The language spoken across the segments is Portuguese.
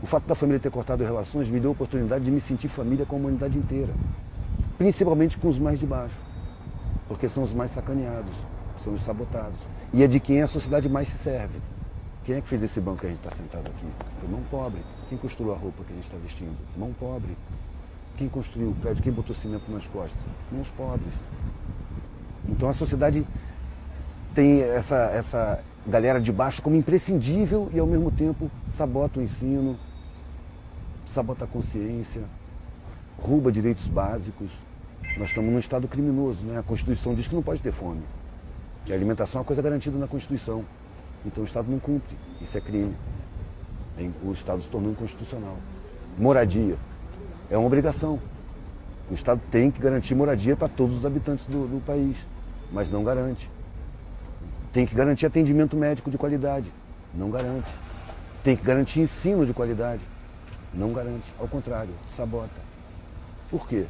O fato da família ter cortado relações me deu a oportunidade de me sentir família com a humanidade inteira. Principalmente com os mais de baixo. Porque são os mais sacaneados, são os sabotados. E é de quem a sociedade mais se serve. Quem é que fez esse banco que a gente está sentado aqui? Foi mão pobre. Quem construiu a roupa que a gente está vestindo? Mão pobre. Quem construiu o prédio? Quem botou cimento nas costas? Mãos pobres. Então a sociedade tem essa galera de baixo como imprescindível e ao mesmo tempo sabota o ensino, sabota a consciência, rouba direitos básicos. Nós estamos num estado criminoso, né? A Constituição diz que não pode ter fome. Que a alimentação é uma coisa garantida na Constituição. Então o Estado não cumpre. Isso é crime. O Estado se tornou inconstitucional. Moradia. É uma obrigação. O Estado tem que garantir moradia para todos os habitantes do país, mas não garante. Tem que garantir atendimento médico de qualidade. Não garante. Tem que garantir ensino de qualidade. Não garante. Ao contrário, sabota. Por quê?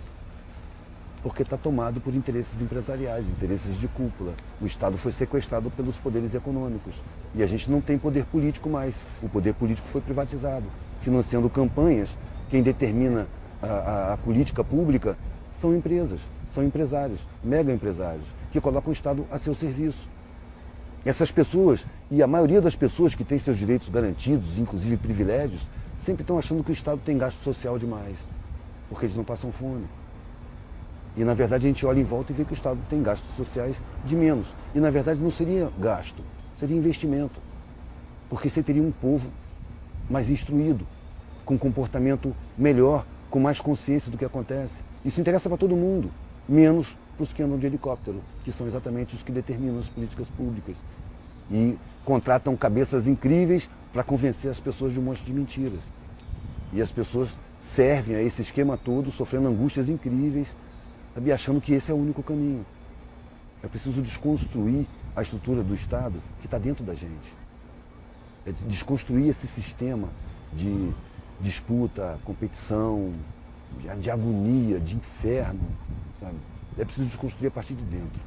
Porque está tomado por interesses empresariais, interesses de cúpula. O Estado foi sequestrado pelos poderes econômicos. E a gente não tem poder político mais. O poder político foi privatizado, financiando campanhas. Quem determina a política pública são empresas, são empresários, mega empresários, que colocam o Estado a seu serviço. Essas pessoas, e a maioria das pessoas que têm seus direitos garantidos, inclusive privilégios, sempre estão achando que o Estado tem gasto social demais, porque eles não passam fome. E, na verdade, a gente olha em volta e vê que o Estado tem gastos sociais de menos. E, na verdade, não seria gasto, seria investimento. Porque você teria um povo mais instruído, com comportamento melhor, com mais consciência do que acontece. Isso interessa para todo mundo, menos para os que andam de helicóptero, que são exatamente os que determinam as políticas públicas. E contratam cabeças incríveis para convencer as pessoas de um monte de mentiras. E as pessoas servem a esse esquema todo, sofrendo angústias incríveis, sabe, achando que esse é o único caminho. É preciso desconstruir a estrutura do Estado que está dentro da gente. É desconstruir esse sistema de disputa, competição, de agonia, de inferno, sabe? É preciso desconstruir a partir de dentro.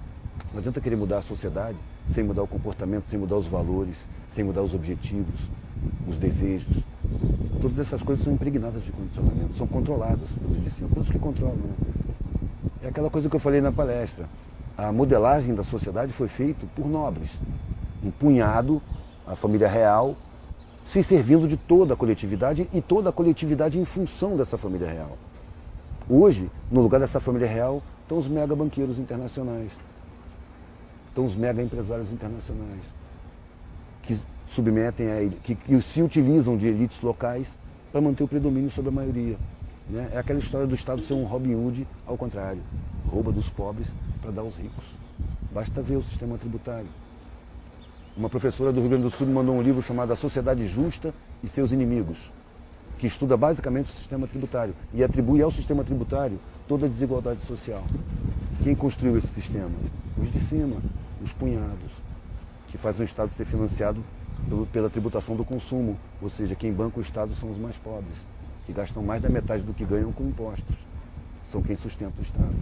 Não adianta querer mudar a sociedade sem mudar o comportamento, sem mudar os valores, sem mudar os objetivos, os desejos. Todas essas coisas são impregnadas de condicionamento, são controladas pelos de cima, pelos que controlam, né? É aquela coisa que eu falei na palestra. A modelagem da sociedade foi feita por nobres. Um punhado, a família real, se servindo de toda a coletividade e toda a coletividade em função dessa família real. Hoje, no lugar dessa família real, estão os mega banqueiros internacionais, estão os mega empresários internacionais, que submetem que se utilizam de elites locais para manter o predomínio sobre a maioria. Né? É aquela história do Estado ser um Robin Hood ao contrário, rouba dos pobres para dar aos ricos. Basta ver o sistema tributário. Uma professora do Rio Grande do Sul me mandou um livro chamado A Sociedade Justa e Seus Inimigos, que estuda basicamente o sistema tributário e atribui ao sistema tributário toda a desigualdade social. Quem construiu esse sistema? Os de cima, os punhados, que fazem o Estado ser financiado pela tributação do consumo, ou seja, quem banca o Estado são os mais pobres, que gastam mais da metade do que ganham com impostos. São quem sustenta o Estado.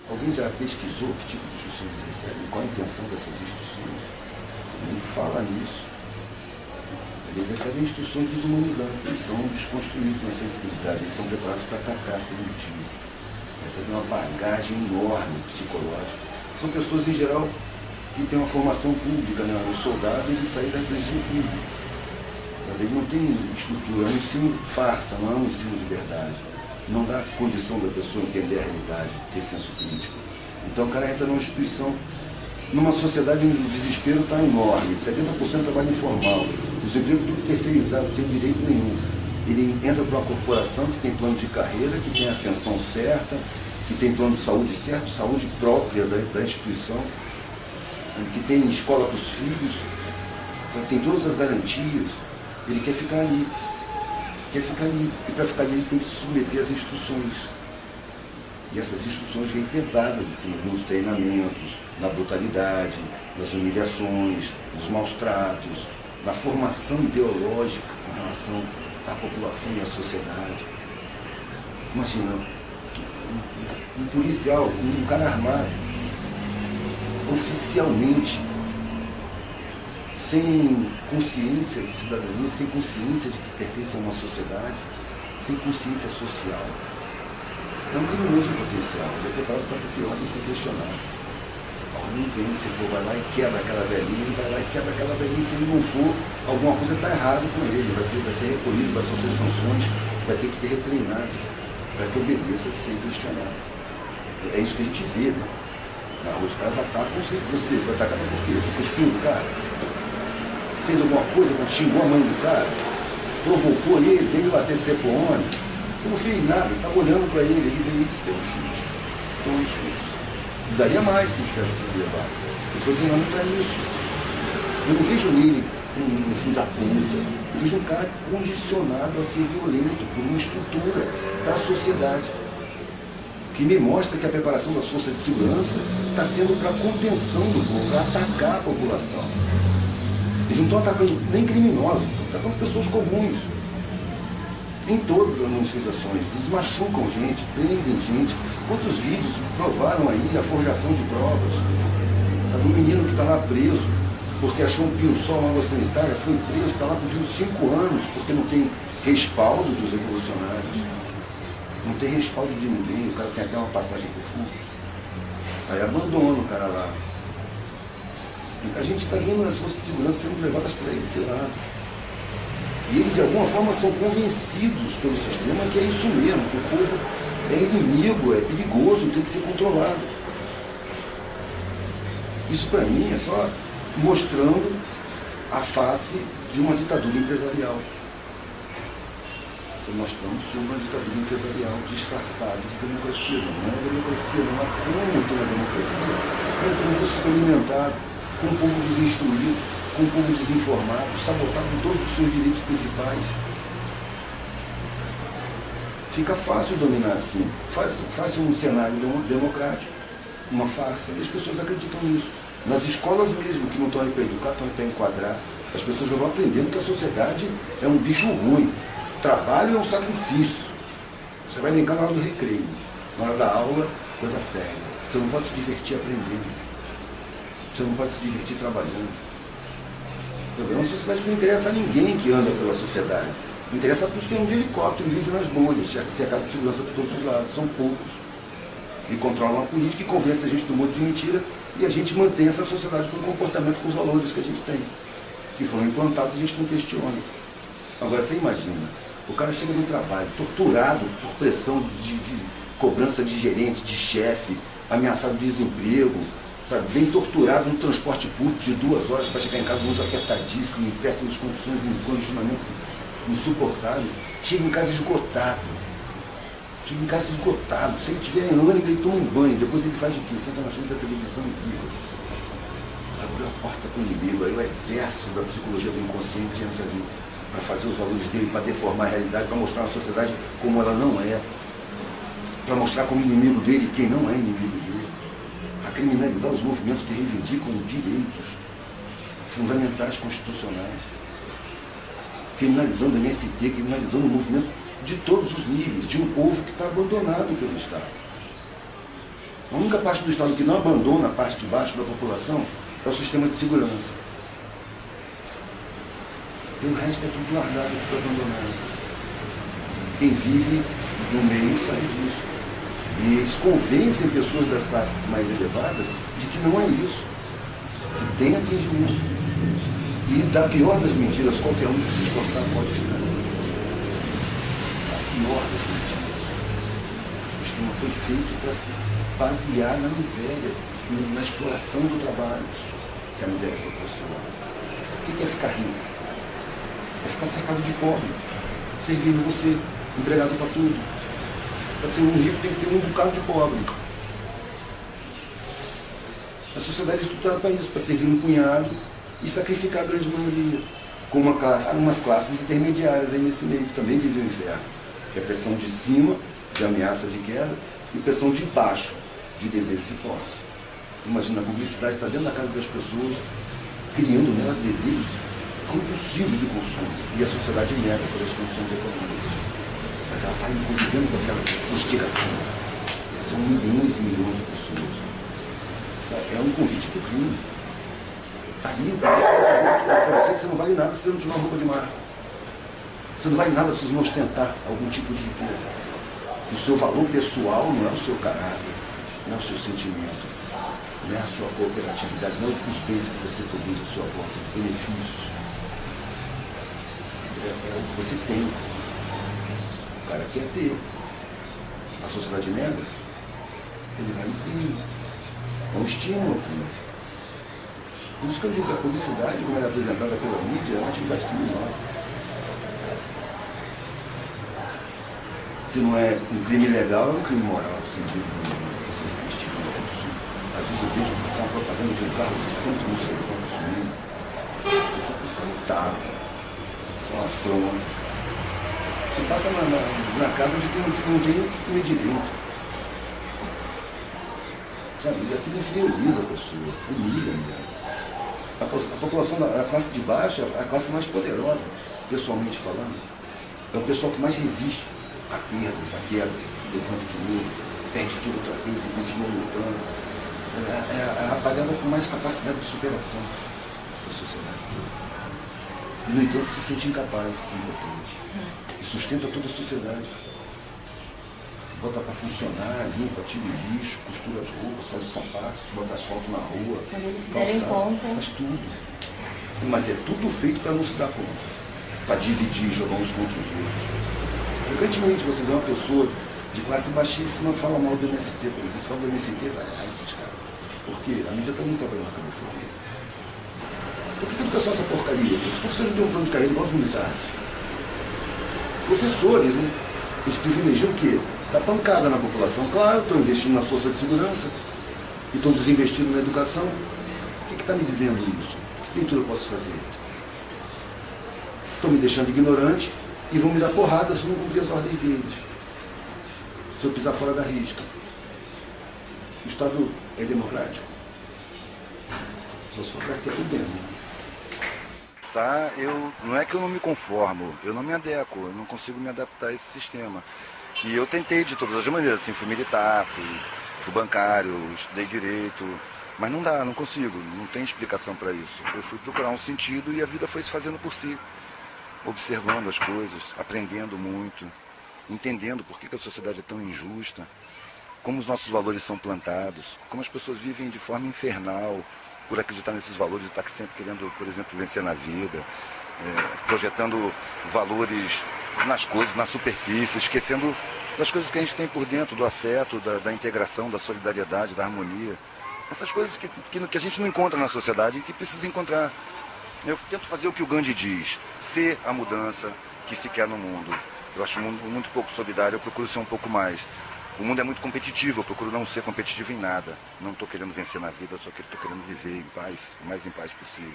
Alguém já pesquisou que tipo de instrução eles recebem? Qual a intenção dessas instruções? Nem fala nisso. Eles recebem instruções desumanizantes, eles são desconstruídos na sensibilidade, eles são preparados para atacar sem motivo. Recebem uma bagagem enorme psicológica. São pessoas, em geral, que têm uma formação pública, né? O soldado, ele sai do ensino público. Ele não tem estrutura, é um ensino farsa, não é um ensino de verdade. Não dá condição da pessoa entender a realidade, ter senso crítico. Então o cara entra numa instituição, numa sociedade onde o desespero está enorme, 70% trabalho informal, os empregos tudo terceirizado, sem direito nenhum. Ele entra para uma corporação que tem plano de carreira, que tem ascensão certa, que tem plano de saúde certo, saúde própria da instituição, que tem escola para os filhos, tem todas as garantias. Ele quer ficar ali. Quer ficar ali. E para ficar ali ele tem que se submeter às instruções. E essas instruções vêm pesadas em cima nos treinamentos, na brutalidade, nas humilhações, nos maus tratos, na formação ideológica com relação à população e à sociedade. Imagina, um policial, um cara armado, oficialmente, sem consciência de cidadania, sem consciência de que pertence a uma sociedade, sem consciência social. É um criminoso em potencial, ele é preparado para qualquer ordem sem questionar. A ordem vem, se for, vai lá e quebra aquela velhinha, ele vai lá e quebra aquela velhinha, se ele não for, alguma coisa está errada com ele, vai ser recolhido, vai sofrer sanções, vai ter que ser retreinado para que obedeça sem questionar. É isso que a gente vê, né? Os caras atacam você, foi atacado por quê? Você cuspiu do cara? Fez alguma coisa, xingou a mãe do cara? Provocou ele, veio bater cefone? Você não fez nada, você estava olhando para ele veio e deu um chute. Dois chutes. Daria mais se não tivesse sido levado. Ele foi treinando para isso. Eu não vejo nele um filho da puta. Eu vejo um cara condicionado a ser violento por uma estrutura da sociedade, que me mostra que a preparação das forças de segurança está sendo para contenção do povo, para atacar a população. Eles não estão atacando nem criminosos, estão atacando pessoas comuns. Em todas as manifestações, eles machucam gente, prendem gente. Quantos vídeos provaram aí a forjação de provas? Do menino que está lá preso, porque achou um pio-sol na água sanitária, foi preso, está lá cumprindo 5 anos, porque não tem respaldo dos revolucionários. Não tem respaldo de ninguém, o cara tem até uma passagem por fuga. Aí abandona o cara lá. A gente está vendo as forças de segurança sendo levadas para esse lado. E eles, de alguma forma, são convencidos pelo sistema que é isso mesmo, que o povo é inimigo, é perigoso, tem que ser controlado. Isso, para mim, é só mostrando a face de uma ditadura empresarial. Então, nós estamos sob uma ditadura empresarial disfarçada de democracia. Não é uma democracia, não há como ter uma democracia com um povo superimentado, com um povo desinstruído, com um povo desinformado, sabotado em todos os seus direitos principais. Fica fácil dominar assim. Faz um cenário democrático, uma farsa, e as pessoas acreditam nisso. Nas escolas mesmo, que não estão aí para educar, estão aí para enquadrar, as pessoas já vão aprendendo que a sociedade é um bicho ruim. Trabalho é um sacrifício. Você vai brincar na hora do recreio, na hora da aula, coisa séria. Você não pode se divertir aprendendo. Você não pode se divertir trabalhando. É uma sociedade que não interessa a ninguém que anda pela sociedade. Não interessa para os que andam de helicóptero e vivem nas bolhas, cercado de segurança por todos os lados. São poucos. E controlam a política e convencem a gente do monte de mentira, e a gente mantém essa sociedade com o comportamento, com os valores que a gente tem, que foram implantados e a gente não questiona. Agora, você imagina, o cara chega no trabalho, torturado por pressão de cobrança de gerente, de chefe, ameaçado de desemprego, sabe? Vem torturado no transporte público de 2 horas para chegar em casa, luz apertadíssima, em péssimas condições, em condicionamento insuportáveis. Chega em casa esgotado. Se ele tiver em ânimo, ele toma um banho, depois ele faz o quê? Senta na frente da televisão e liga. Abriu a porta para o inimigo, aí o exército da psicologia do inconsciente entra ali para fazer os valores dele, para deformar a realidade, para mostrar a sociedade como ela não é, para mostrar como inimigo dele quem não é inimigo dele, para criminalizar os movimentos que reivindicam direitos fundamentais constitucionais, criminalizando o MST, criminalizando movimentos de todos os níveis, de um povo que está abandonado pelo Estado. A única parte do Estado que não abandona a parte de baixo da população é o sistema de segurança. E o resto é tudo largado, tudo abandonado. Quem vive no meio sabe disso. E eles convencem pessoas das classes mais elevadas de que não é isso. Que tem atendimento. E da pior das mentiras, qualquer um que se esforçar pode ficar. Pior das mentiras. O sistema foi feito para se basear na miséria, na exploração do trabalho que a miséria proporciona. O que é ficar rico? É ficar cercado de pobre, servindo você, empregado para tudo. Para ser um rico tem que ter um bocado de pobre. A sociedade é estruturada para isso, para servir um punhado e sacrificar a grande maioria. Com umas classes intermediárias aí nesse meio, que também vivem o inferno. Que é pressão de cima, de ameaça de queda, e pressão de baixo, de desejo de posse. Imagina, a publicidade está dentro da casa das pessoas, criando nelas desejos compulsivos de consumo, e a sociedade nega pelas condições econômicas. Mas ela está convivendo com aquela instigação. São milhões e milhões de pessoas. É um convite para o crime. Ali o polícia está dizendo para você que você não vale nada se você não tiver uma roupa de marca. Você não vale nada se você não ostentar algum tipo de riqueza. O seu valor pessoal não é o seu caráter, não é o seu sentimento, não é a sua cooperatividade, não é os bens que você produz à sua volta, os benefícios. É o que você tem. O cara quer ter. A sociedade nega, ele vai no crime. É um estímulo ao crime. Por isso que eu digo que a publicidade, como ela é apresentada pela mídia, é uma atividade criminosa. Se não é um crime legal, é um crime moral, sem dúvida nenhuma. Pessoas que estimulam ao consumo. Às vezes eu vejo passar uma propaganda de um carro de cento não sei quantos mil. Eu fico sentado. Isso é uma afronta. Você passa na casa de quem não tem o que comer direito. Sabe? E aquilo inferioriza a pessoa, humilha mesmo. A população da classe de baixo é a classe mais poderosa, pessoalmente falando. É o pessoal que mais resiste a perdas, a quedas, se levanta de novo, perde tudo outra vez e continua lutando. É a rapaziada com mais capacidade de superação da sociedade toda. E, no entanto, se sente incapaz, impotente. E sustenta toda a sociedade. Bota para funcionar, limpa, tira o lixo, costura as roupas, faz os sapatos, bota asfalto na rua, quando eles se derem conta, faz tudo. Mas é tudo feito para não se dar conta, para dividir, jogar uns contra os outros. Frequentemente você vê uma pessoa de classe baixíssima fala mal do MST, por exemplo. Você fala do MST, vai, esses caras. Por quê? A mídia está muito trabalhando na cabeça dele. Por que educação é essa porcaria? Porque os professores não têm um plano de carreira igual os militares. Professores, né? Eles privilegiam o quê? Dá pancada na população. Claro, estão investindo na força de segurança e estão desinvestindo na educação. O que está me dizendo isso? Que leitura eu posso fazer? Estão me deixando ignorante e vão me dar porrada se eu não cumprir as ordens deles. Se eu pisar fora da risca. O Estado é democrático. Só se for para ser tudo dentro. Não é que eu não me conformo, eu não me adequo, eu não consigo me adaptar a esse sistema. E eu tentei de todas as maneiras, assim, fui militar, fui bancário, estudei direito, mas não dá, não consigo, não tem explicação para isso. Eu fui procurar um sentido e a vida foi se fazendo por si, observando as coisas, aprendendo muito, entendendo por que a sociedade é tão injusta, como os nossos valores são plantados, como as pessoas vivem de forma infernal, por acreditar nesses valores e estar sempre querendo, por exemplo, vencer na vida, projetando valores nas coisas, na superfície, esquecendo das coisas que a gente tem por dentro, do afeto, da integração, da solidariedade, da harmonia. Essas coisas que a gente não encontra na sociedade e que precisa encontrar. Eu tento fazer o que o Gandhi diz, ser a mudança que se quer no mundo. Eu acho o mundo muito pouco solidário, eu procuro ser um pouco mais. O mundo é muito competitivo, eu procuro não ser competitivo em nada. Não estou querendo vencer na vida, só que estou querendo viver em paz, o mais em paz possível.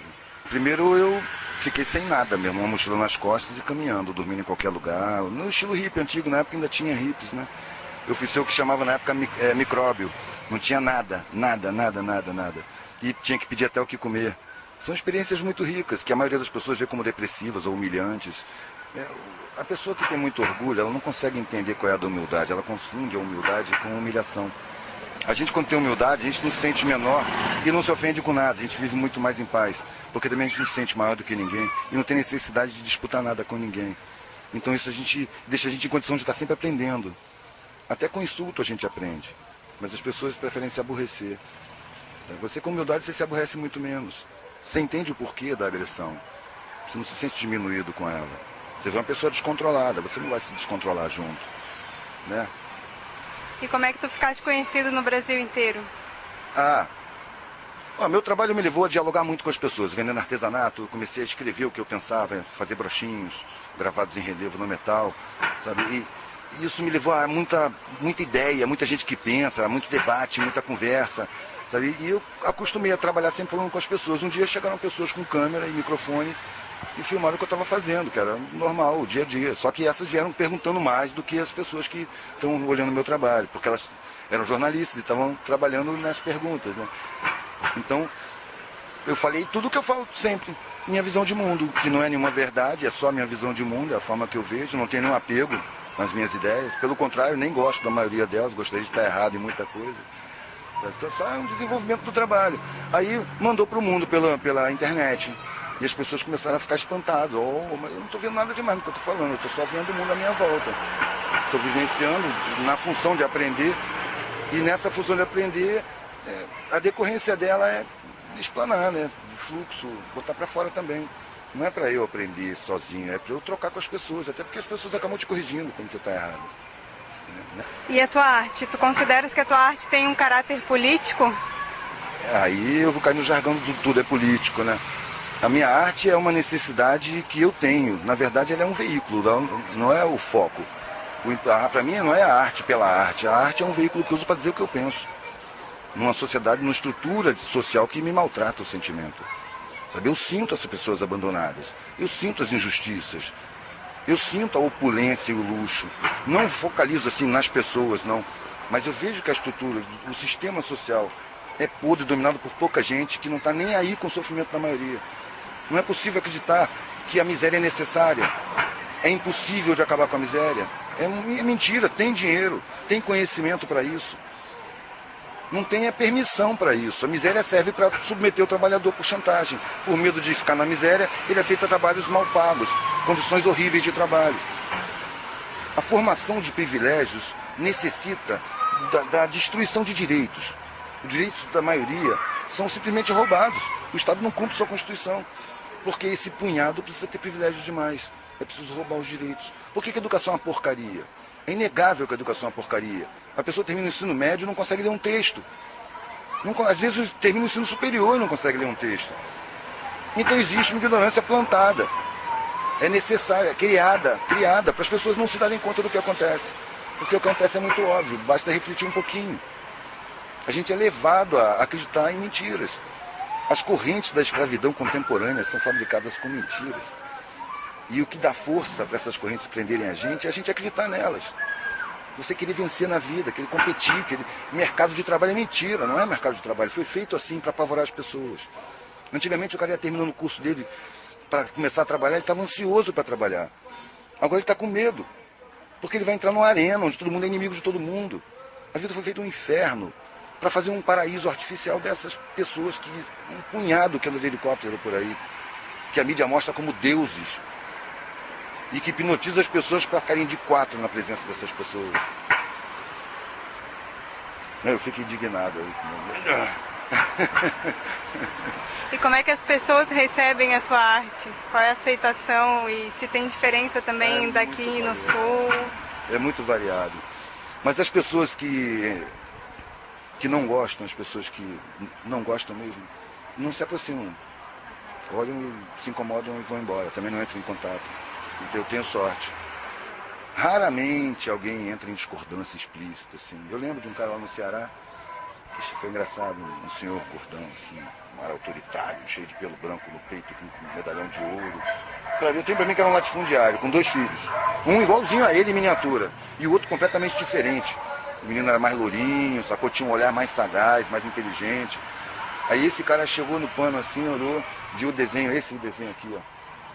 Primeiro eu fiquei sem nada mesmo, uma mochila nas costas e caminhando, dormindo em qualquer lugar. No estilo hippie antigo, na época ainda tinha hippies, né? Eu fui ser o que chamava na época micróbio. Não tinha nada. E tinha que pedir até o que comer. São experiências muito ricas, que a maioria das pessoas vê como depressivas ou humilhantes. A pessoa que tem muito orgulho, ela não consegue entender qual é a da humildade, ela confunde a humildade com a humilhação. A gente, quando tem humildade, a gente não se sente menor e não se ofende com nada, a gente vive muito mais em paz, porque também a gente não se sente maior do que ninguém e não tem necessidade de disputar nada com ninguém. Então isso deixa a gente em condição de estar sempre aprendendo. Até com insulto a gente aprende, mas as pessoas preferem se aborrecer. Você com humildade, você se aborrece muito menos. Você entende o porquê da agressão, você não se sente diminuído com ela. Você vê uma pessoa descontrolada, você não vai se descontrolar junto, né? E como é que tu ficaste conhecido no Brasil inteiro? Meu trabalho me levou a dialogar muito com as pessoas, vendendo artesanato, eu comecei a escrever o que eu pensava, fazer brochinhos gravados em relevo no metal, sabe? E isso me levou a muita ideia, muita gente que pensa, muito debate, muita conversa, sabe? E eu acostumei a trabalhar sempre falando com as pessoas. Um dia chegaram pessoas com câmera e microfone e filmaram o que eu estava fazendo, que era normal, o dia a dia. Só que essas vieram perguntando mais do que as pessoas que estão olhando o meu trabalho, porque elas eram jornalistas e estavam trabalhando nas perguntas, né? Então, eu falei tudo o que eu falo sempre, minha visão de mundo, que não é nenhuma verdade, é só a minha visão de mundo, é a forma que eu vejo, não tenho nenhum apego nas minhas ideias. Pelo contrário, nem gosto da maioria delas, gostaria de estar errado em muita coisa. Então, só é um desenvolvimento do trabalho. Aí mandou para o mundo pela internet. E as pessoas começaram a ficar espantadas. Oh, mas eu não estou vendo nada demais no que eu estou falando, eu estou só vendo o mundo à minha volta. Estou vivenciando na função de aprender. E nessa função de aprender, a decorrência dela é explanar, né? Fluxo, botar para fora também. Não é para eu aprender sozinho, é para eu trocar com as pessoas, até porque as pessoas acabam te corrigindo quando você está errado. E a tua arte? Tu consideras que a tua arte tem um caráter político? Aí eu vou cair no jargão do tudo é político, né? A minha arte é uma necessidade que eu tenho. Na verdade, ela é um veículo, não é o foco. Para mim, não é a arte pela arte. A arte é um veículo que eu uso para dizer o que eu penso. Numa sociedade, numa estrutura social que me maltrata o sentimento. Sabe? Eu sinto as pessoas abandonadas. Eu sinto as injustiças. Eu sinto a opulência e o luxo. Não focalizo assim nas pessoas, não. Mas eu vejo que a estrutura, o sistema social é podre, dominado por pouca gente que não está nem aí com o sofrimento da maioria. Não é possível acreditar que a miséria é necessária. É impossível de acabar com a miséria. É mentira, tem dinheiro, tem conhecimento para isso. Não tem a permissão para isso. A miséria serve para submeter o trabalhador por chantagem. Por medo de ficar na miséria, ele aceita trabalhos mal pagos, condições horríveis de trabalho. A formação de privilégios necessita da destruição de direitos. Os direitos da maioria são simplesmente roubados. O Estado não cumpre sua Constituição. Porque esse punhado precisa ter privilégios demais. É preciso roubar os direitos. Por que a educação é uma porcaria? É inegável que a educação é uma porcaria. A pessoa termina o ensino médio e não consegue ler um texto. Às vezes termina o ensino superior e não consegue ler um texto. Então existe uma ignorância plantada. É necessária, criada para as pessoas não se darem conta do que acontece. Porque o que acontece é muito óbvio, basta refletir um pouquinho. A gente é levado a acreditar em mentiras. As correntes da escravidão contemporânea são fabricadas com mentiras. E o que dá força para essas correntes prenderem a gente é a gente acreditar nelas. Você querer vencer na vida, querer competir, mercado de trabalho é mentira, não é mercado de trabalho. Foi feito assim para apavorar as pessoas. Antigamente o cara ia terminando o curso dele para começar a trabalhar, ele estava ansioso para trabalhar. Agora ele está com medo, porque ele vai entrar numa arena onde todo mundo é inimigo de todo mundo. A vida foi feita um inferno para fazer um paraíso artificial dessas pessoas que um punhado que anda de helicóptero por aí, que a mídia mostra como deuses. E que hipnotiza as pessoas para ficarem de quatro na presença dessas pessoas. Eu fico indignado aí. E como é que as pessoas recebem a tua arte? Qual é a aceitação e se tem diferença também daqui no Sul? É muito variado. Mas as pessoas que não gostam, as pessoas que não gostam mesmo, não se aproximam. Olham, se incomodam e vão embora. Também não entram em contato. Eu tenho sorte. Raramente alguém entra em discordância explícita, assim. Eu lembro de um cara lá no Ceará, isso foi engraçado, um senhor gordão, assim, um ar autoritário, cheio de pelo branco no peito, com um medalhão de ouro. Eu tenho pra mim que era um latifundiário, com 2 filhos. Um igualzinho a ele em miniatura, e o outro completamente diferente. O menino era mais lourinho, sacou? Tinha um olhar mais sagaz, mais inteligente. Aí esse cara chegou no pano assim, olhou, viu o desenho, esse desenho aqui, ó.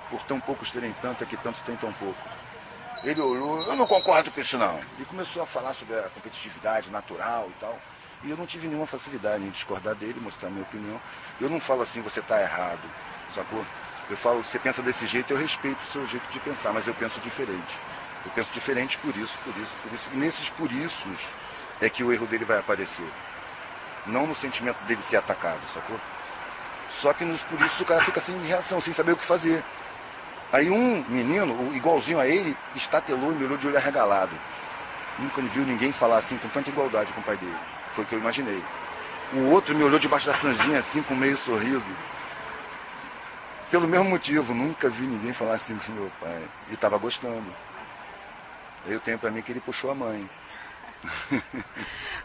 Por tão poucos terem tanto, é que tantos têm tão pouco. Ele olhou, eu não concordo com isso não. E começou a falar sobre a competitividade natural e tal. E eu não tive nenhuma facilidade em discordar dele, mostrar a minha opinião. Eu não falo assim, você está errado, sacou? Eu falo, você pensa desse jeito, eu respeito o seu jeito de pensar, mas eu penso diferente. Eu penso diferente por isso. E nesses por isso é que o erro dele vai aparecer. Não no sentimento dele ser atacado, sacou? Só que nos por isso o cara fica sem reação, sem saber o que fazer. Aí um menino, igualzinho a ele, estatelou e me olhou de olho arregalado. Nunca viu ninguém falar assim com tanta igualdade com o pai dele. Foi o que eu imaginei. O outro me olhou debaixo da franjinha assim, com meio sorriso. Pelo mesmo motivo, nunca vi ninguém falar assim com meu pai. E estava gostando. Aí eu tenho pra mim que ele puxou a mãe.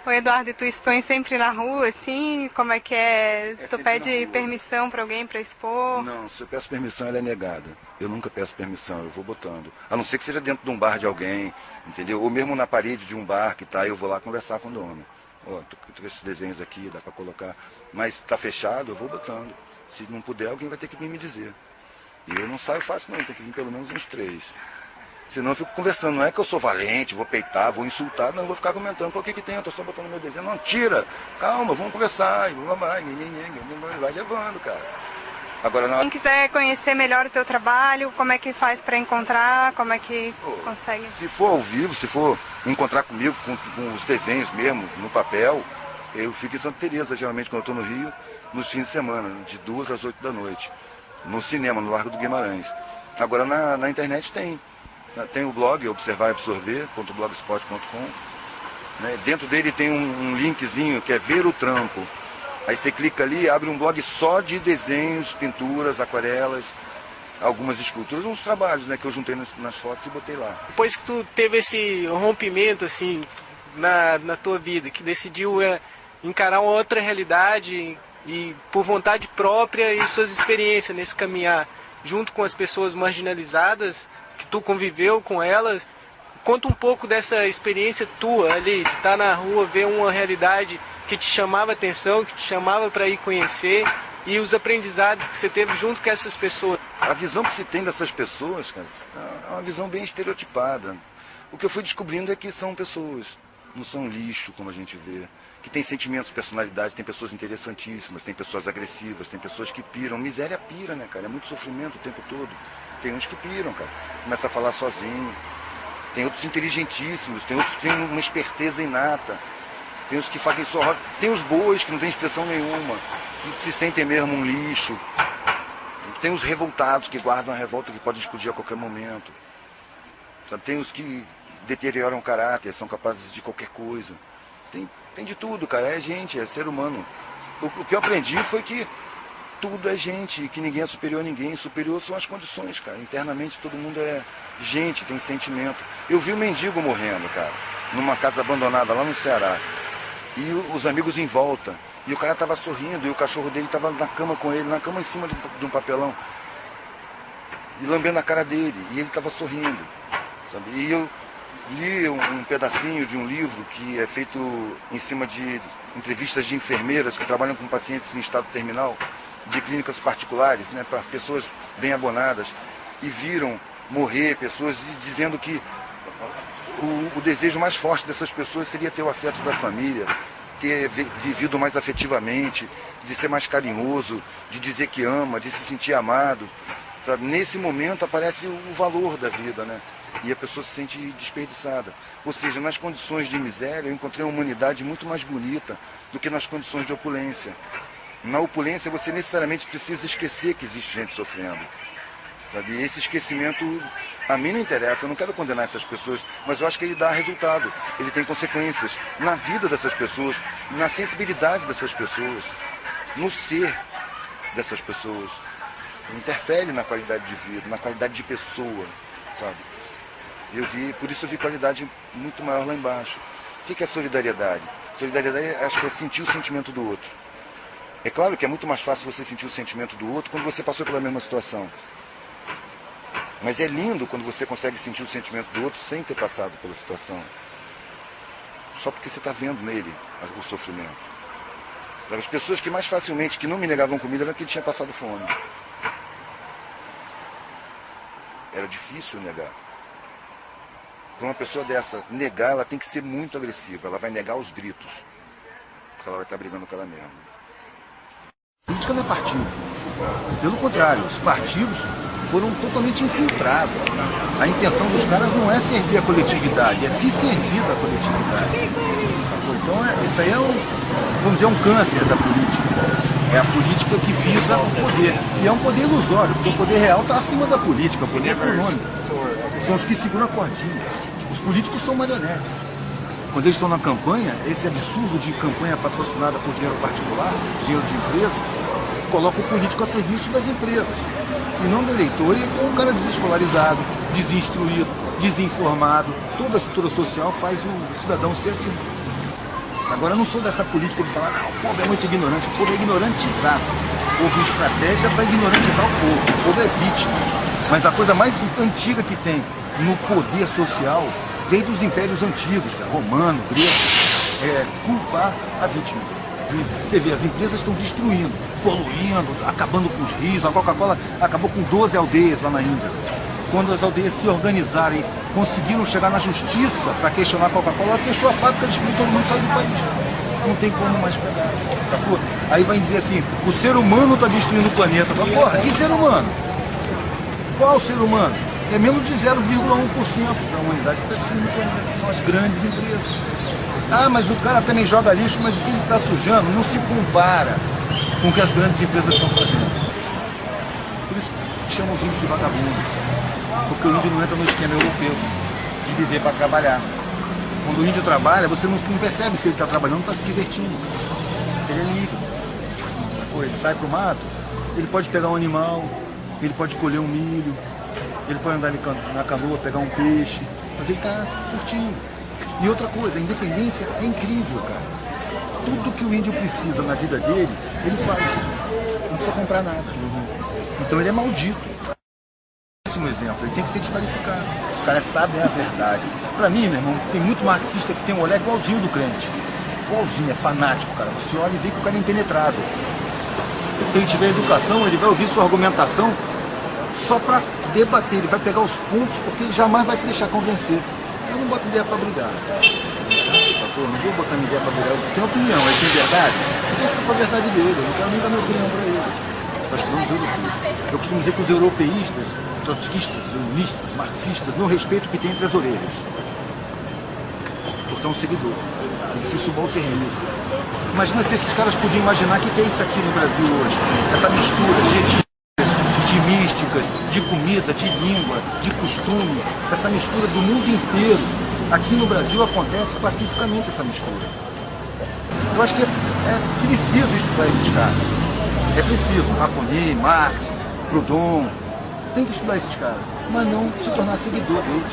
Ô Eduardo, e tu expõe sempre na rua, assim? Como é que é? Tu pede permissão para alguém para expor? Não, se eu peço permissão, ela é negada. Eu nunca peço permissão, eu vou botando. A não ser que seja dentro de um bar de alguém, entendeu? Ou mesmo na parede de um bar que tá, eu vou lá conversar com o dono. Ó, tô com esses desenhos aqui, dá para colocar. Mas tá fechado, eu vou botando. Se não puder, alguém vai ter que vir me dizer. E eu não saio fácil não, tem que vir pelo menos uns 3. Senão eu fico conversando, não é que eu sou valente, vou peitar, vou insultar, não, eu vou ficar comentando, o que tem, eu tô só botando meu desenho, não, tira, calma, vamos conversar, e vai levando, cara. Agora, Quem quiser conhecer melhor o teu trabalho, como é que faz para encontrar, como é que consegue? Se for ao vivo, se for encontrar comigo com os desenhos mesmo, no papel, eu fico em Santa Teresa, geralmente, quando eu estou no Rio, nos fins de semana, de 2 às 8 da noite, no cinema, no Largo do Guimarães. Agora, na internet tem o blog, observarabsorver.blogspot.com, né? Dentro dele tem um linkzinho que é Ver o Trampo. Aí você clica ali e abre um blog só de desenhos, pinturas, aquarelas, algumas esculturas, uns trabalhos, né, que eu juntei nas fotos e botei lá. Depois que tu teve esse rompimento assim na tua vida, que decidiu encarar uma outra realidade e por vontade própria e suas experiências nesse caminhar junto com as pessoas marginalizadas, que tu conviveu com elas, conta um pouco dessa experiência tua ali, de estar na rua, ver uma realidade que te chamava atenção, que te chamava para ir conhecer, e os aprendizados que você teve junto com essas pessoas. A visão que se tem dessas pessoas, cara, é uma visão bem estereotipada. O que eu fui descobrindo é que são pessoas, não são lixo, como a gente vê, que tem sentimentos, personalidades, tem pessoas interessantíssimas, tem pessoas agressivas, tem pessoas que piram. Miséria pira, né, cara? É muito sofrimento o tempo todo. Tem uns que piram, cara. Começa a falar sozinho. Tem outros inteligentíssimos, tem outros que têm uma esperteza inata. Tem os que fazem só... Tem os bois que não têm expressão nenhuma, que se sentem mesmo um lixo. Tem os revoltados que guardam a revolta que pode explodir a qualquer momento. Sabe? Tem os que deterioram o caráter, são capazes de qualquer coisa. Tem de tudo, cara. É gente, é ser humano. O que eu aprendi foi que tudo é gente, que ninguém é superior a ninguém. Superior são as condições, cara. Internamente todo mundo é gente, tem sentimento. Eu vi um mendigo morrendo, cara, numa casa abandonada lá no Ceará. E os amigos em volta. E o cara estava sorrindo, e o cachorro dele estava na cama com ele, na cama em cima de um papelão. E lambendo a cara dele, e ele estava sorrindo. Sabe? E eu li um pedacinho de um livro que é feito em cima de entrevistas de enfermeiras que trabalham com pacientes em estado terminal, de clínicas particulares, né, para pessoas bem abonadas, e viram morrer pessoas dizendo que o desejo mais forte dessas pessoas seria ter o afeto da família, ter vivido mais afetivamente, de ser mais carinhoso, de dizer que ama, de se sentir amado. Sabe? Nesse momento aparece o valor da vida, né? E a pessoa se sente desperdiçada. Ou seja, nas condições de miséria eu encontrei uma humanidade muito mais bonita do que nas condições de opulência. Na opulência você necessariamente precisa esquecer que existe gente sofrendo. Sabe? E esse esquecimento a mim não interessa, eu não quero condenar essas pessoas, mas eu acho que ele dá resultado, ele tem consequências na vida dessas pessoas, na sensibilidade dessas pessoas, no ser dessas pessoas. Interfere na qualidade de vida, na qualidade de pessoa, sabe? Por isso eu vi qualidade muito maior lá embaixo. O que é solidariedade? Solidariedade, acho que é sentir o sentimento do outro. É claro que é muito mais fácil você sentir o sentimento do outro quando você passou pela mesma situação. Mas é lindo quando você consegue sentir o sentimento do outro sem ter passado pela situação. Só porque você está vendo nele o sofrimento. As pessoas que mais facilmente, que não me negavam comida, eram que tinha passado fome. Era difícil negar. Para uma pessoa dessa negar, ela tem que ser muito agressiva. Ela vai negar os gritos. Porque ela vai estar brigando com ela mesma. Política não é partido. Pelo contrário, os partidos foram totalmente infiltrados. A intenção dos caras não é servir a coletividade, é se servir da coletividade. Então isso aí é vamos dizer, um câncer da política. É a política que visa o poder. E é um poder ilusório, porque o poder real está acima da política, o poder econômico. São os que seguram a cordinha. Os políticos são marionetes. Quando eles estão na campanha, esse absurdo de campanha patrocinada por dinheiro particular, dinheiro de empresa, coloca o político a serviço das empresas. E não do eleitor, e é um cara desescolarizado, desinstruído, desinformado. Toda a estrutura social faz o cidadão ser assim. Agora eu não sou dessa política de falar, não, o povo é muito ignorante, o povo é ignorantizado. Houve estratégia para ignorantizar o povo é vítima. Mas a coisa mais antiga que tem no poder social, desde os impérios antigos, romano, grego, é culpar a vítima. Você vê, as empresas estão destruindo, poluindo, acabando com os rios. A Coca-Cola acabou com 12 aldeias lá na Índia. quando as aldeias se organizarem, conseguiram chegar na justiça para questionar a Coca-Cola, ela fechou a fábrica, destruiu, todo mundo saiu do país. Não tem como mais pegar, sacou? Aí vai dizer assim, o ser humano está destruindo o planeta. Fala, porra, que ser humano? Qual ser humano? É menos de 0,1% da humanidade que está destruindo o planeta, são as grandes empresas. Ah, mas o cara também joga lixo, mas o que ele está sujando não se compara com o que as grandes empresas estão fazendo. Por isso que chamam os índios de vagabundos. Porque o índio não entra no esquema europeu de viver para trabalhar. Quando o índio trabalha, você não percebe se ele está trabalhando ou está se divertindo. Ele é livre. Ele sai para o mato, ele pode pegar um animal, ele pode colher um milho, ele pode andar na canoa, pegar um peixe, mas ele está curtindo. E outra coisa, a independência é incrível, cara. Tudo que o índio precisa na vida dele, ele faz. Não precisa comprar nada. Então ele é maldito. Um exemplo, ele tem que ser desqualificado. Os caras sabem a verdade. Pra mim, meu irmão, tem muito marxista que tem um olhar igualzinho do crente. Igualzinho, é fanático, cara. Você olha e vê que o cara é impenetrável. Se ele tiver educação, ele vai ouvir sua argumentação só pra debater. Ele vai pegar os pontos, porque ele jamais vai se deixar convencer. Eu não boto ideia pra brigar. Não vou botar minha ideia pra brigar. Eu tenho opinião, ele tem verdade. Eu fico com a verdade dele. Eu não quero nem dar minha opinião pra ele. Nós estamos europeus. Eu costumo dizer que os europeístas, trotskistas, leninistas, marxistas, não respeitam o que tem entre as orelhas. Porque é um seguidor. Ele se subalterniza. Imagina se esses caras podiam imaginar o que é isso aqui no Brasil hoje. Essa mistura de etnias, de místicas, de comida, de língua, de costume. Essa mistura do mundo inteiro. Aqui no Brasil acontece pacificamente essa mistura. Eu acho que é preciso estudar esses caras. É preciso. Marconi, Marx, Proudhon. Tem que estudar esses caras, mas não se tornar seguidor deles.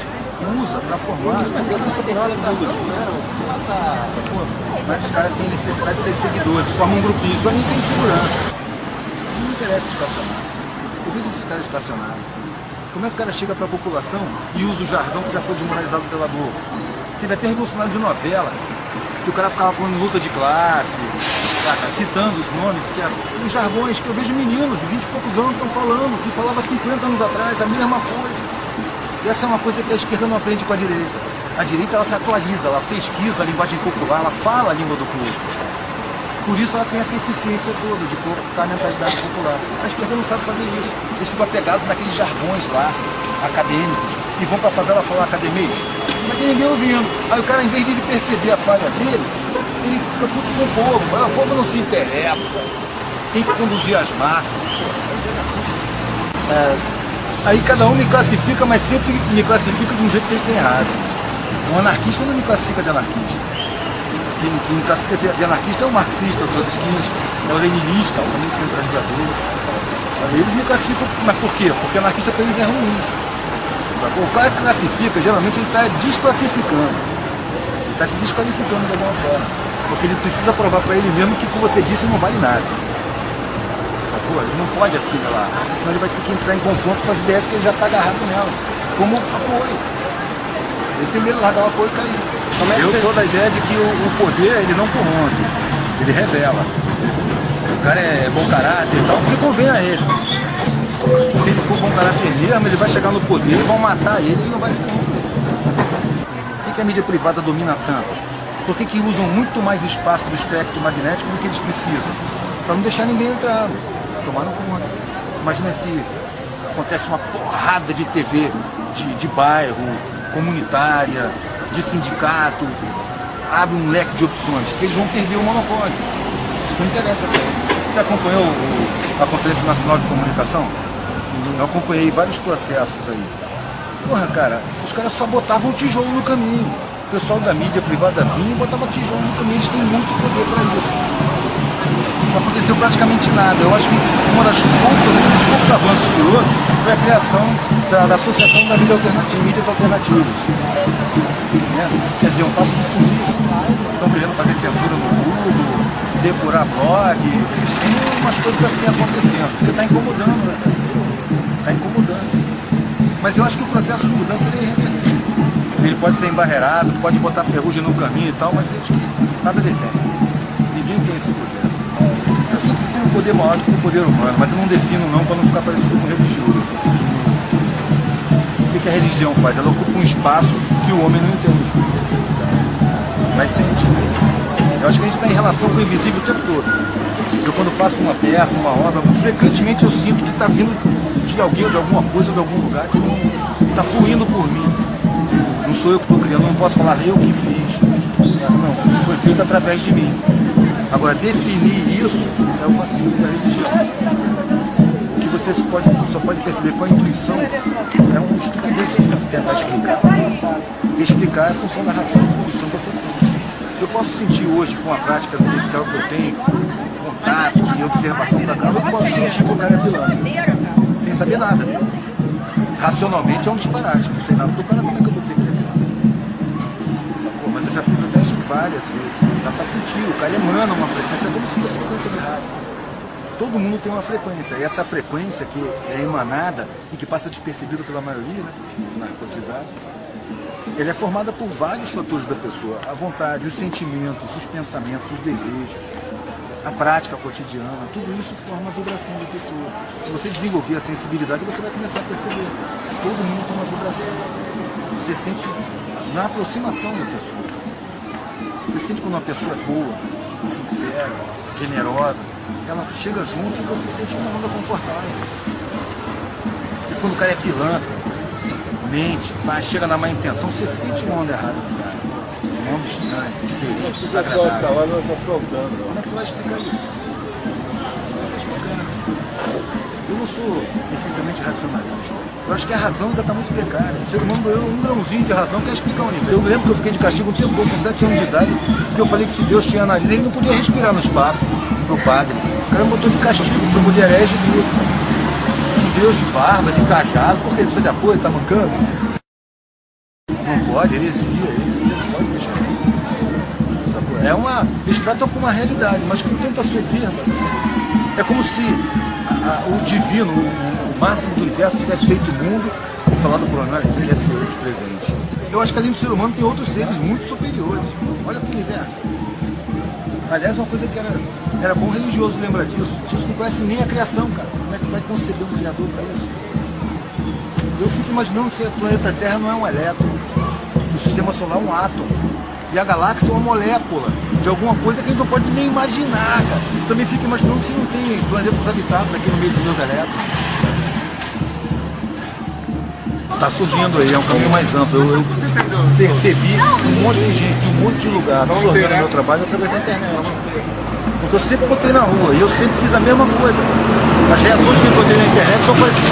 Usa para formar a sua própria ideologia. Mas os caras têm necessidade de ser seguidores, formam um grupinho, isso nem sem segurança. Não me interessa estacionar. Eu vejo esses caras estacionados. Como é que o cara chega para a população e usa o jargão que já foi desmoralizado pela Globo? Teve até revolucionário de novela, que o cara ficava falando em luta de classe, citando os nomes, os jargões que eu vejo meninos de 20 e poucos anos estão falando, que falava 50 anos atrás, a mesma coisa. E essa é uma coisa que a esquerda não aprende com a direita. A direita ela se atualiza, ela pesquisa a linguagem popular, ela fala a língua do povo. Por isso ela tem essa eficiência toda de colocar a mentalidade popular. A esquerda não sabe fazer isso. Eles ficam apegados naqueles jargões lá, acadêmicos, e vão para a favela falar academês. Não tem ninguém ouvindo. Aí o cara, em vez de ele perceber a falha dele, ele fica puto com o povo. O povo não se interessa. Tem que conduzir as massas. Aí cada um me classifica, mas sempre me classifica de um jeito que ele tem errado. Um anarquista não me classifica de anarquista. Quem me classifica de anarquista é o marxista, o trotskista, é o leninista, altamente centralizador. Eles me classificam, mas por quê? Porque anarquista para eles é ruim. Sacou? O cara que classifica, geralmente ele está desclassificando. Ele está te desqualificando de alguma forma. Porque ele precisa provar para ele mesmo que o que você disse não vale nada. Sacou? Ele não pode assimilar, senão ele vai ter que entrar em confronto com as ideias que ele já está agarrado nelas. Como apoio. Ele tem medo de largar o apoio e cair. Eu sou da ideia de que o poder, ele não corrompe, ele revela. O cara é bom caráter e tal, porque convém a ele. Se ele for bom caráter mesmo, ele vai chegar no poder e vão matar ele e não vai se corromper. Por que a mídia privada domina tanto? Por que usam muito mais espaço do espectro magnético do que eles precisam? Para não deixar ninguém entrar. Tomaram conta. Imagina se acontece uma porrada de TV de bairro, comunitária, de sindicato, abre um leque de opções, eles vão perder o monopólio. Isso não interessa para eles. Você acompanhou a Conferência Nacional de Comunicação? Eu acompanhei vários processos aí. Porra, cara, os caras só botavam tijolo no caminho. O pessoal da mídia privada vinha e botava tijolo no caminho. Eles têm muito poder para isso. Não aconteceu praticamente nada. Eu acho que uma das poucos avanços que houve foi a criação da Associação da Mídias Alternativas. Quer dizer, um passo de formiga. Estão querendo fazer censura no Google, depurar blog. Tem umas coisas assim acontecendo, porque está incomodando, né? Está incomodando. Mas eu acho que o processo de mudança é irreversível. Ele pode ser embarreirado, pode botar ferrugem no caminho e tal, mas eu acho que nada detém. Ninguém tem esse poder. Eu sinto que tem um poder maior do que o poder humano, mas eu não defino não para não ficar parecido com um religioso. que a religião faz? Ela ocupa um espaço que o homem não entende. Mas sente. Eu acho que a gente está em relação com o invisível o tempo todo. Eu quando faço uma peça, uma obra, frequentemente eu sinto que está vindo de alguém, de alguma coisa, de algum lugar que não está fluindo por mim. Não sou eu que estou criando, não posso falar eu que fiz. Não, foi feito através de mim. Agora, definir isso é o vacilo da religião. O que você só pode perceber com a intuição é um estudo definido, tentar explicar. E explicar é a função da razão, da intuição que você sente. Eu posso sentir hoje, com a prática vivencial que eu tenho, contato e observação da cara, eu posso sentir que o cara é pilantra, sem saber nada. Racionalmente é um disparate, não sei nada do cara, como é que eu vou dizer que ele é pilantra? Mas eu já fiz o teste várias vezes, dá pra sentir, o cara emana uma frequência como se fosse frequência de rádio. Todo mundo tem uma frequência, e essa frequência que é emanada e que passa despercebida pela maioria, né, narcotizada, ela é formada por vários fatores da pessoa, a vontade, os sentimentos, os pensamentos, os desejos, a prática cotidiana, tudo isso forma a vibração da pessoa. Se você desenvolver a sensibilidade, você vai começar a perceber. Todo mundo tem uma vibração. Você sente na aproximação da pessoa. Você sente quando uma pessoa é boa, sincera, generosa, ela chega junto e você sente uma onda confortável. E quando o cara é pilantra, mente, mas chega na má intenção, você sente uma onda errada do cara. Uma onda estranha, diferente, desagradável. Como é que você vai explicar isso? Eu não sou essencialmente racionalista. Eu acho que a razão ainda está muito precária. O ser humano ganhou um grãozinho de razão que é explicar o universo. Eu lembro que eu fiquei de castigo um tempo, com 7 anos de idade, que eu falei que se Deus tinha nariz, ele não podia respirar no espaço, pro padre. O cara me botou de castigo, foi mulher herege e tudo. Deus de barba, de cajado, porque ele precisa de apoio, tá mancando? Não pode, heresia, não pode deixar. É uma. Eles tratam com uma realidade, mas com tanta soberba. É como se o divino, o máximo do universo, tivesse feito o mundo e falado por nós, isso aqui é ser de presente. Eu acho que além do ser humano tem outros seres muito superiores. Olha pro universo. Aliás, uma coisa que era bom religioso lembrar disso. A gente não conhece nem a criação, cara. Como é que vai conceber um criador para isso? Eu fico imaginando se o planeta Terra não é um elétron, o sistema solar é um átomo, e a galáxia é uma molécula de alguma coisa que a gente não pode nem imaginar, cara. Eu também fico imaginando se não tem planetas habitados aqui no meio dos meus elétrons. Tá surgindo aí, é um caminho mais amplo. Eu percebi um monte de gente, de um monte de lugar, absorvendo o meu trabalho através da internet. Porque eu sempre botei na rua e eu sempre fiz a mesma coisa. As reações que eu encontrei na internet são parecidas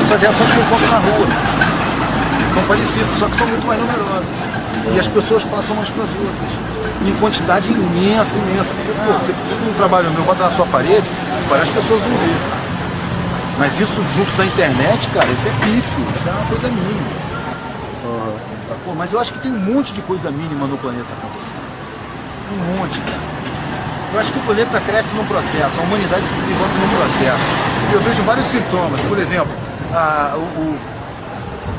com as reações que eu encontro na rua. São parecidas, só que são muito mais numerosas. E as pessoas passam umas para as outras. Em quantidade imensa, imensa. Porque, pô, você pega um trabalho meu, bota na sua parede, várias pessoas vão ver. Mas isso junto da internet, cara, isso é pífio, isso é uma coisa mínima. Sacou? Mas eu acho que tem um monte de coisa mínima no planeta acontecendo. Um monte, cara. Eu acho que o planeta cresce num processo, a humanidade se desenvolve num processo. Eu vejo vários sintomas. Por exemplo,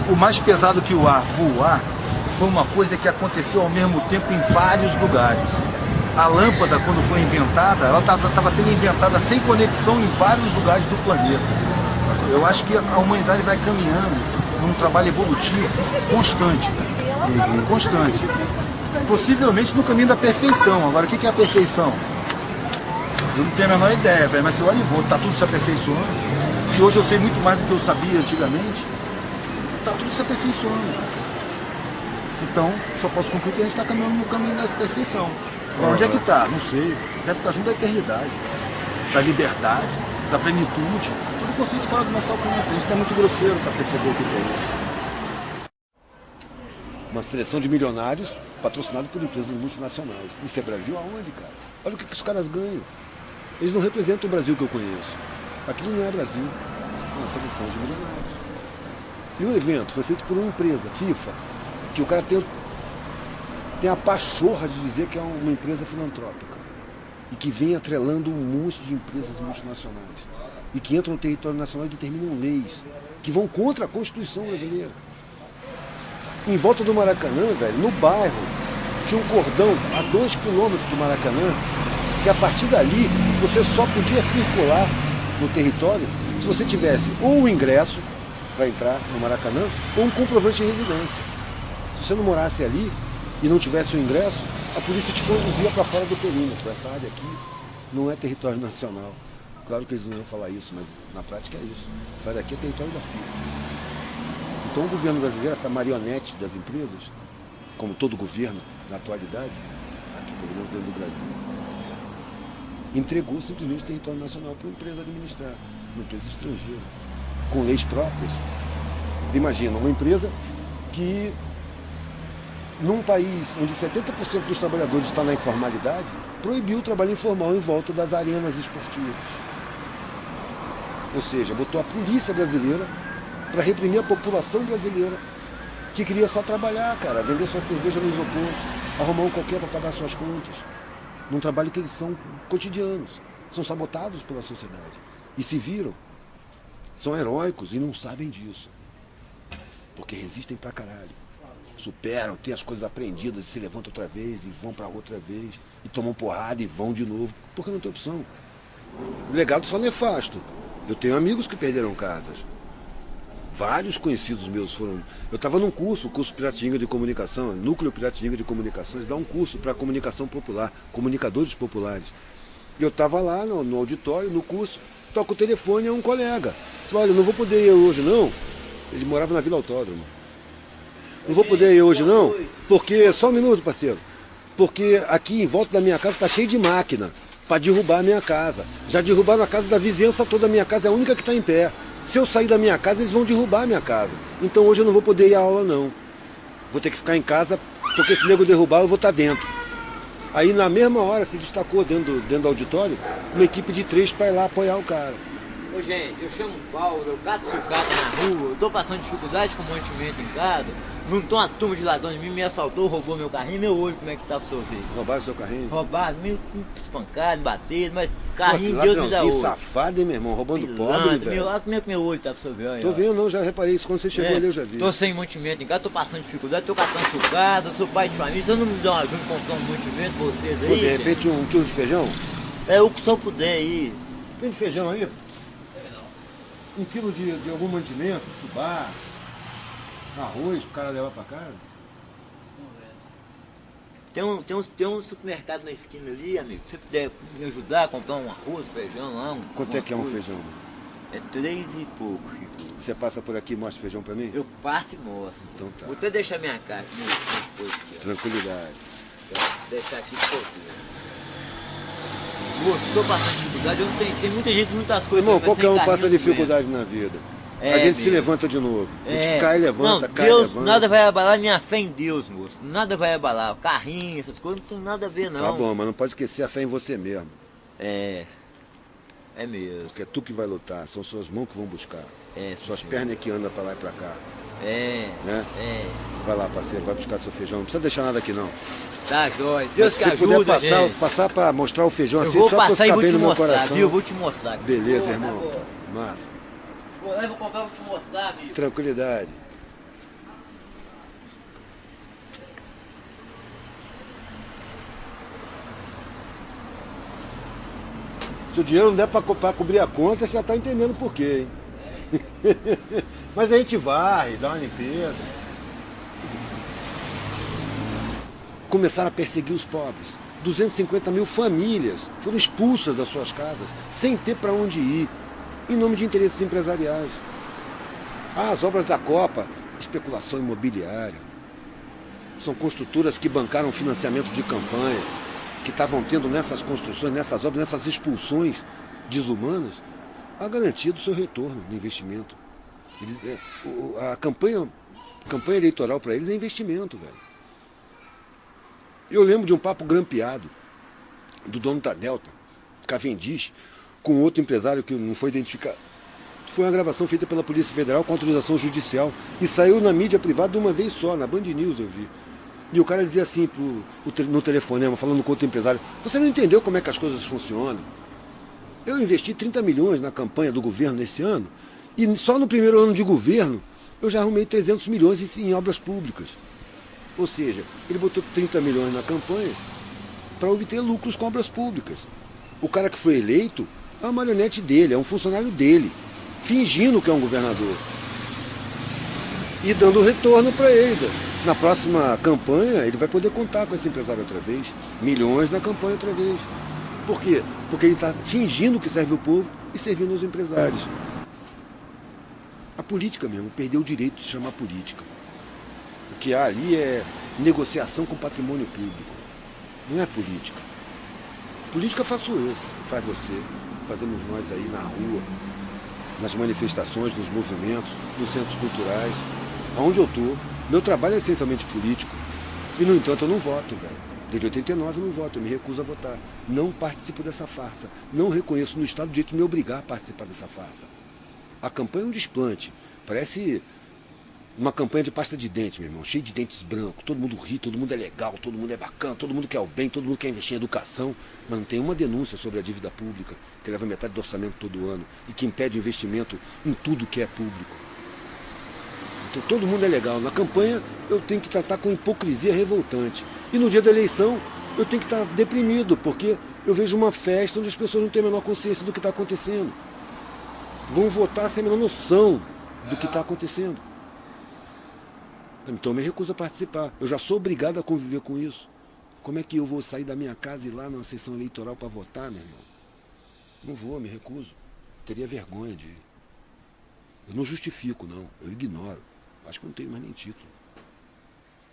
o mais pesado que o ar, voar, foi uma coisa que aconteceu ao mesmo tempo em vários lugares. A lâmpada, quando foi inventada, ela estava sendo inventada sem conexão em vários lugares do planeta. Eu acho que a humanidade vai caminhando num trabalho evolutivo constante. Constante. Possivelmente no caminho da perfeição. Agora, o que é a perfeição? Eu não tenho a menor ideia, velho, mas se eu olho e vou, tá tudo se aperfeiçoando. Se hoje eu sei muito mais do que eu sabia antigamente, tá tudo se aperfeiçoando. Então, só posso concluir que a gente está caminhando no caminho da perfeição. Agora, onde é que está? Não sei. Deve estar junto da eternidade, da liberdade, da plenitude. Tudo conceito fora do nosso alcance. A gente é muito grosseiro para perceber o que é isso. Uma seleção de milionários patrocinado por empresas multinacionais. Isso é Brasil aonde, cara? Olha o que os caras ganham. Eles não representam o Brasil que eu conheço. Aquilo não é Brasil. É uma seleção de milionários. E o evento foi feito por uma empresa, FIFA, que o cara tem a pachorra de dizer que é uma empresa filantrópica. E que vem atrelando um monte de empresas multinacionais. E que entram no território nacional e determinam leis que vão contra a Constituição brasileira. Em volta do Maracanã, velho, no bairro, tinha um cordão a 2 quilômetros do Maracanã, que a partir dali você só podia circular no território se você tivesse ou o ingresso para entrar no Maracanã, ou um comprovante de residência. Se você não morasse ali e não tivesse o ingresso, a polícia te conduzia para fora do perímetro. Essa área aqui não é território nacional. Claro que eles não iam falar isso, mas na prática é isso. Essa área aqui é território da FIFA. Então o governo brasileiro, essa marionete das empresas, como todo governo na atualidade, aqui pelo menos dentro do Brasil, entregou simplesmente o território nacional para uma empresa administrar, uma empresa estrangeira, com leis próprias. Você imagina, uma empresa que, num país onde 70% dos trabalhadores está na informalidade, proibiu o trabalho informal em volta das arenas esportivas. Ou seja, botou a polícia brasileira para reprimir a população brasileira que queria só trabalhar, cara, vender sua cerveja no isopor, arrumar um qualquer para pagar suas contas. Num trabalho que eles são cotidianos, são sabotados pela sociedade. E se viram, são heróicos e não sabem disso. Porque resistem pra caralho. Superam, têm as coisas aprendidas e se levantam outra vez e vão pra outra vez. E tomam porrada e vão de novo. Porque não tem opção. O legado só nefasto. Eu tenho amigos que perderam casas. Vários conhecidos meus foram... Eu estava num curso Piratininga de Comunicação, Núcleo Piratininga de Comunicações, dá um curso para comunicação popular, comunicadores populares. E eu estava lá no auditório, no curso, toco o telefone a um colega. Falei, olha, não vou poder ir hoje não. Ele morava na Vila Autódromo. Não vou poder ir hoje não, porque... Só um minuto, parceiro. Porque aqui em volta da minha casa está cheio de máquina para derrubar a minha casa. Já derrubaram a casa da vizinhança toda, a minha casa é a única que está em pé. Se eu sair da minha casa, eles vão derrubar a minha casa. Então hoje eu não vou poder ir à aula, não. Vou ter que ficar em casa, porque se o nego derrubar, eu vou estar dentro. Aí na mesma hora se destacou dentro do auditório uma equipe de 3 para ir lá apoiar o cara. Ô gente, eu chamo o Paulo, eu cato sucata na rua, eu tô passando dificuldade com mantimento em casa, juntou uma turma de ladrões em mim, me assaltou, roubou meu carrinho, meu olho, como é que tá pro senhor ver? Roubaram seu carrinho? Roubaram, meio espancado, bateram, mas carrinho Deus me dá outro. Safado, hein, meu irmão, roubando pobre, velho. Como é que meu olho tá pro senhor ver? Aí, tô vendo não, já reparei isso, quando você chegou ali eu já vi. Tô sem mantimento em casa, tô passando dificuldade, tô catando sucata, sou pai de família, se eu não me dá uma ajuda comprando mantimento, vocês aí... Pô, de repente 1 quilo de feijão? É o que só puder aí. Tem de feijão aí? 1 quilo de algum mantimento, fubá, arroz pro cara levar pra casa? Tem um supermercado na esquina ali, amigo. Se você puder me ajudar a comprar um arroz, feijão lá. Quanto é que é um feijão? É 3 e pouco. Você passa por aqui e mostra feijão pra mim? Eu passo e mostro. Então tá. Vou até deixar minha cara. Tranquilidade. Vou deixar aqui um pouquinho. Moço, estou passando dificuldade, eu não tenho, tem muita gente, muitas coisas. Irmão, qualquer um passa dificuldade na vida. A gente se levanta de novo. A gente cai, levanta, cai, Deus, levanta. nada vai abalar minha fé em Deus, moço. Nada vai abalar. O carrinho, essas coisas não tem nada a ver, não. Tá bom, mas não pode esquecer a fé em você mesmo. É mesmo. Porque é tu que vai lutar, são suas mãos que vão buscar. Suas sim. pernas que andam pra lá e pra cá. Né? Vai lá, parceiro, vai buscar seu feijão. Não precisa deixar nada aqui, não. Tá, jóia. Deus se que você ajuda, puder passar pra mostrar o feijão eu assim, vou só pra passar e ficar vou bem te no meu mostrar, coração. viu? Eu vou te mostrar. Beleza, irmão. Massa. Vou lá e vou comprar, vou te mostrar, amigo. Tranquilidade. Se o dinheiro não der pra cobrir a conta, você já tá entendendo por quê, hein? Mas a gente varre, dá uma limpeza. Começaram a perseguir os pobres. 250 mil famílias foram expulsas das suas casas, sem ter para onde ir, em nome de interesses empresariais. As obras da Copa, especulação imobiliária. São construtoras que bancaram financiamento de campanha, que estavam tendo nessas construções, nessas obras, nessas expulsões desumanas, a garantia do seu retorno no investimento. A campanha eleitoral para eles é investimento, velho. Eu lembro de um papo grampeado do dono da Delta, Cavendish, com outro empresário que não foi identificado. Foi uma gravação feita pela Polícia Federal com autorização judicial e saiu na mídia privada de uma vez só, na Band News eu vi. E o cara dizia assim no telefonema, falando com outro empresário: você não entendeu como é que as coisas funcionam? Eu investi 30 milhões na campanha do governo nesse ano e só no primeiro ano de governo eu já arrumei 300 milhões em obras públicas. Ou seja, ele botou 30 milhões na campanha para obter lucros com obras públicas. O cara que foi eleito é uma marionete dele, é um funcionário dele, fingindo que é um governador. e dando retorno para ele. Na próxima campanha, ele vai poder contar com esse empresário outra vez. Milhões na campanha outra vez. Por quê? Porque ele está fingindo que serve o povo e servindo os empresários. A política mesmo perdeu o direito de se chamar política. O que há ali é negociação com patrimônio público. Não é política. Política faço eu, faz você, fazemos nós aí na rua, nas manifestações, nos movimentos, nos centros culturais, aonde eu estou. Meu trabalho é essencialmente político. E, no entanto, eu não voto, velho. Desde 89 eu não voto, eu me recuso a votar. Não participo dessa farsa. Não reconheço no Estado o direito de me obrigar a participar dessa farsa. A campanha é um desplante. Parece uma campanha de pasta de dente, meu irmão. Cheio de dentes brancos. Todo mundo ri, todo mundo é legal, todo mundo é bacana, todo mundo quer o bem, todo mundo quer investir em educação. Mas não tem uma denúncia sobre a dívida pública, que leva metade do orçamento todo ano e que impede o investimento em tudo que é público. Então todo mundo é legal. Na campanha eu tenho que tratar com hipocrisia revoltante. E no dia da eleição eu tenho que estar deprimido, porque eu vejo uma festa onde as pessoas não têm a menor consciência do que está acontecendo. Vão votar sem a menor noção do que está acontecendo. Então eu me recuso a participar. Eu já sou obrigado a conviver com isso. Como é que eu vou sair da minha casa e ir lá numa sessão eleitoral para votar, meu irmão? Não vou, me recuso. Teria vergonha de ir. Eu não justifico, não. Eu ignoro. Acho que não tenho mais nem título.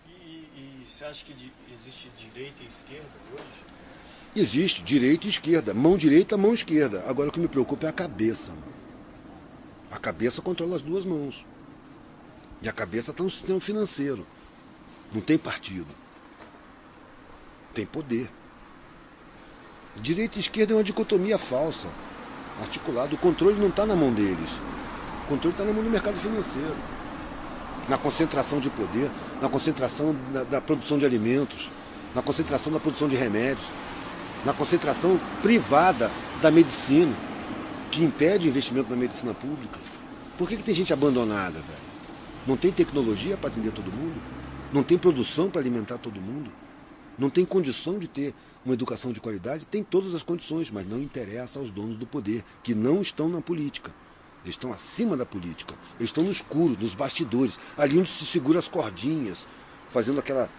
E você acha que existe direita e esquerda hoje? Existe direita e esquerda. Mão direita, mão esquerda. Agora o que me preocupa é a cabeça, mano. A cabeça controla as duas mãos. E a cabeça está no sistema financeiro. Não tem partido. Tem poder. Direita e esquerda é uma dicotomia falsa, articulada. O controle não está na mão deles. O controle está na mão do mercado financeiro. Na concentração de poder, na concentração da produção de alimentos, na concentração da produção de remédios, na concentração privada da medicina, que impede o investimento na medicina pública. Por que tem gente abandonada, velho? Não tem tecnologia para atender todo mundo? Não tem produção para alimentar todo mundo? Não tem condição de ter uma educação de qualidade? Tem todas as condições, mas não interessa aos donos do poder, que não estão na política. Eles estão acima da política. Eles estão no escuro, nos bastidores, ali onde se segura as cordinhas, fazendo aquela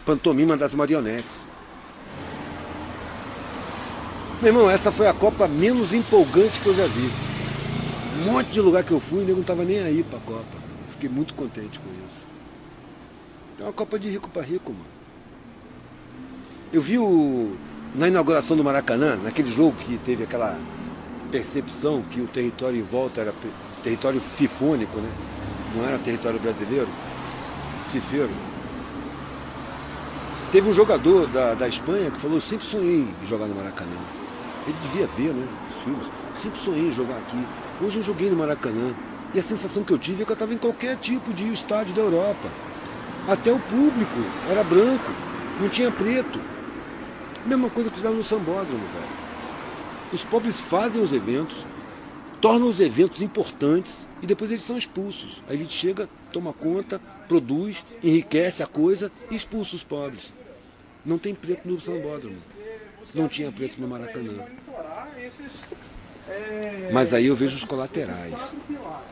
pantomima das marionetes. Meu irmão, essa foi a Copa menos empolgante que eu já vi. Um monte de lugar que eu fui, o nego não estava nem aí para a Copa. Fiquei muito contente com isso. É uma Copa de rico para rico, mano. Eu vi na inauguração do Maracanã, naquele jogo que teve aquela percepção que o território em volta era território fifônico, né? Não era território brasileiro, fifeiro. Teve um jogador da Espanha que falou: eu sempre sonhei em jogar no Maracanã. Ele devia ver, né? Os filmes. Sempre sonhei em jogar aqui. Hoje eu joguei no Maracanã. E a sensação que eu tive é que eu estava em qualquer tipo de estádio da Europa. Até o público era branco, não tinha preto. Mesma coisa que fizeram no Sambódromo, velho. Os pobres fazem os eventos, tornam os eventos importantes e depois eles são expulsos. Aí a gente chega, toma conta, produz, enriquece a coisa e expulsa os pobres. Não tem preto no Sambódromo. Não tinha preto no Maracanã. Mas aí eu vejo os colaterais.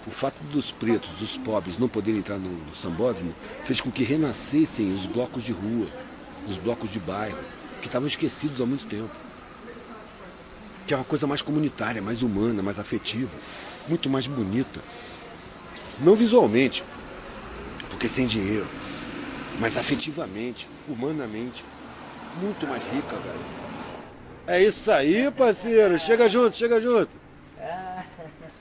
O fato dos pretos, dos pobres, não poderem entrar no Sambódromo fez com que renascessem os blocos de rua, os blocos de bairro, que estavam esquecidos há muito tempo. Que é uma coisa mais comunitária, mais humana, mais afetiva, muito mais bonita. Não visualmente, porque sem dinheiro, mas afetivamente, humanamente, muito mais rica, velho. É isso aí, parceiro. Chega junto, chega junto.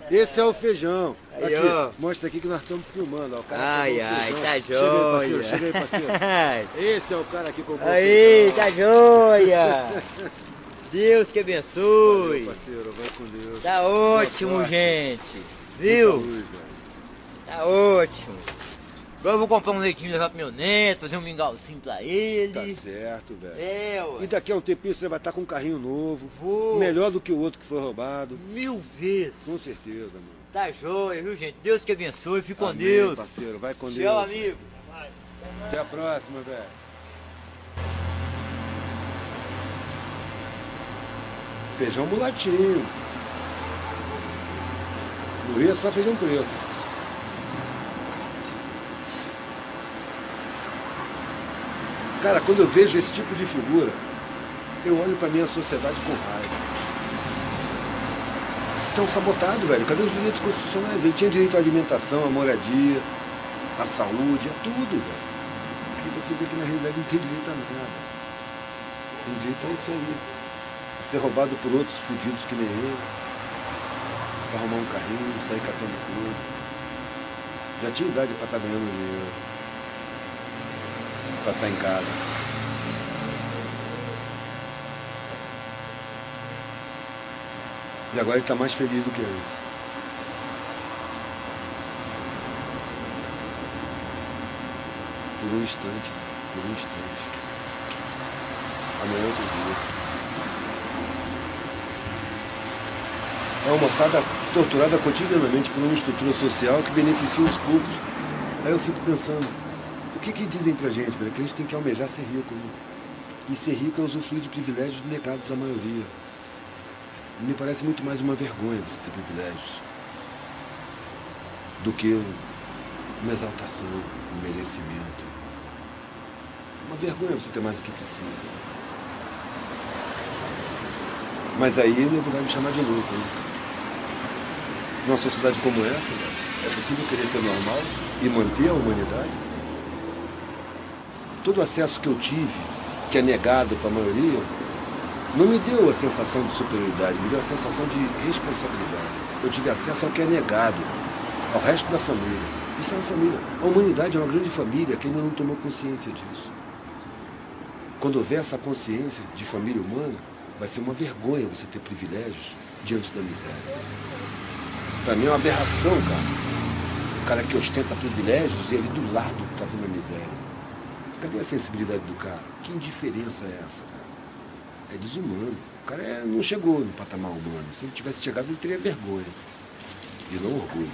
Esse é o feijão. Aí, aqui, ó. mostra aqui que nós estamos filmando. Ó, o cara Ai, comprou o ai, feijão. tá Chega aí, parceiro. joia. Chega aí, parceiro. Esse é o cara que comprou o Aí, feijão. tá joia. Deus que Valeu, abençoe. parceiro. Vai com Deus. Tá ótimo, sorte. gente. Muita Viu? luz, velho. Tá ótimo. Agora eu vou comprar um leitinho levar pro meu neto, fazer um mingauzinho pra ele. Tá certo, velho. É, E ué. daqui a um tempinho você vai estar com um carrinho novo. Vou. Melhor do que o outro que foi roubado. 1000 vezes. Com certeza, mano. Tá joia, viu, gente? Deus que abençoe. Fique com Amém, Deus. parceiro. Vai com Deus. Tchau, amigo. Até a próxima, velho. Feijão mulatinho. No Rio é só feijão preto. Cara, quando eu vejo esse tipo de figura, eu olho pra minha sociedade com raiva. São sabotados, velho. Cadê os direitos constitucionais? Ele tinha direito à alimentação, à moradia, à saúde, a tudo, velho. E você vê que na realidade não tem direito a nada. Tem direito a isso aí. A ser roubado por outros fudidos que nem ele. Pra arrumar um carrinho, sair catando coisa. Já tinha idade pra estar ganhando dinheiro. Pra estar em casa. E agora ele está mais feliz do que antes. Por um instante, por um instante. Amanhã é outro dia. É uma moçada torturada cotidianamente por uma estrutura social que beneficia os poucos. Aí eu fico pensando, o que dizem pra gente, velho? Que a gente tem que almejar ser rico. Né? E ser rico é usufruir de privilégios negados à maioria. Me parece muito mais uma vergonha você ter privilégios do que uma exaltação, um merecimento. Uma vergonha você ter mais do que precisa. Mas aí ele vai me chamar de louco. Né? Numa sociedade como essa, é possível querer ser normal e manter a humanidade? Todo o acesso que eu tive, que é negado para a maioria, não me deu a sensação de superioridade, me deu a sensação de responsabilidade. Eu tive acesso ao que é negado, ao resto da família. Isso é uma família. A humanidade é uma grande família que ainda não tomou consciência disso. Quando houver essa consciência de família humana, vai ser uma vergonha você ter privilégios diante da miséria. Para mim é uma aberração, cara. O cara que ostenta privilégios e ele do lado está vendo a miséria. Cadê a sensibilidade do cara? Que indiferença é essa, cara? É desumano. O cara não chegou no patamar humano. Se ele tivesse chegado, ele teria vergonha. E não orgulho.